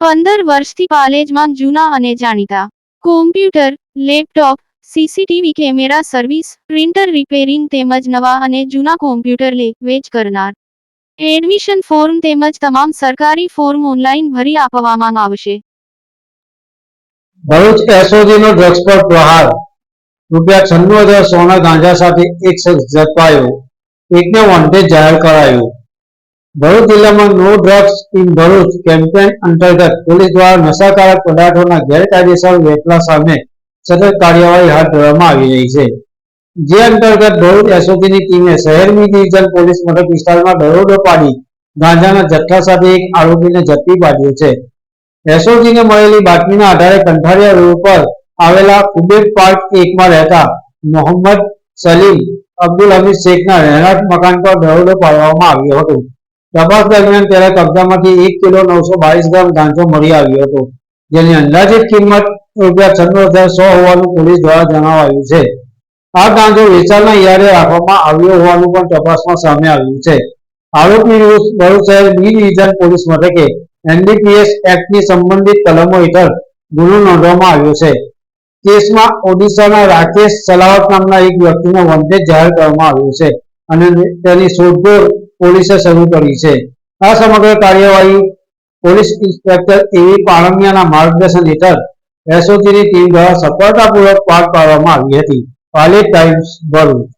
15 વર્ષથી પાલેજમાં જૂના અને જાણીતા computer, laptop, CCTV camera service, printer repairing તેમજ નવા અને જૂના કોમ્પ્યુટર લે વેચ કરનાર. એડમિશન ફોર્મ તેમજ તમામ સરકારી ફોર્મ ઓનલાઈન ભરી આપવામાં આવશે. ભરૂચ એસઓજીનો ડ્રગ્સ પર પ્રહાર. ₹96,000 સોના ગાંજા સાથે એક શખ્સ ઝડપાયો. એકને વોન્ટેડ જાહેર કરાયું. ભરૂચ જિલ્લામાં no drugs in Bharuch campaign અંતર્ગત પોલીસ દ્વારા નશાકારક પદાર્થોના ગેરકાયદેસર વેપલા સામે સતત કાર્યવાહી હાથ ધરવામાં આવી રહી છે. જે અંતર્ગત ભરૂચ એસઓજીની ટીમે શહેરની ડિવિઝન પોલીસ મથક વિસ્તારમાં દરોડો પાડી ગાંજાના જથ્થા સાથે એક આરોપીને ઝડપી પાડ્યો છે. એસઓજીને મળેલી બાતમીના આધારે કંઠારિયા રોડ પર આવેલા કુબેર પાર્ક 1 માં રહેતા મોહમ્મદ સલીમ અબ્દુલ હમીદ શેખના રહેણાંક મકાન પર દરોડો પાડવામાં આવ્યો હતો. તપાસ દરમિયાન તેના કબજામાંથી 1 કિલો 922 ગ્રામ ગાંજો મળી આવ્યો હતો, જેની અંદાજિત કિંમત ₹96,100 હોવાનું પોલીસ દ્વારા જણાવાયું છે. આ ગાંજો વેચાણના ઈરાદે રાખવામાં આવ્યો હોવાનું પણ તપાસમાં સામે આવ્યું છે. આરોપી વિરુદ્ધ ભરૂચ શહેર બી ડિવિઝન પોલીસ મથકે એનડીપીએસ એક્ટની સંબંધિત કલમો હેઠળ ગુનો નોંધવામાં આવ્યો છે. કેસમાં ઓડિશાના રાકેશ સલાવત નામના એક વ્યક્તિને વોન્ટેડ જાહેર કરવામાં આવ્યો છે અને તેની શોધખોળ પોલીસે શરૂ કરી છે. આ સમગ્ર કાર્યવાહી પોલીસ ઇન્સ્પેક્ટર એવી પાળમિયાના માર્ગદર્શન હેઠળ એસઓજીની ટીમ દ્વારા સફળતાપૂર્વક પાર પાડવામાં આવી હતી. પાલેજ ટાઈમ્સ, ભરૂચ.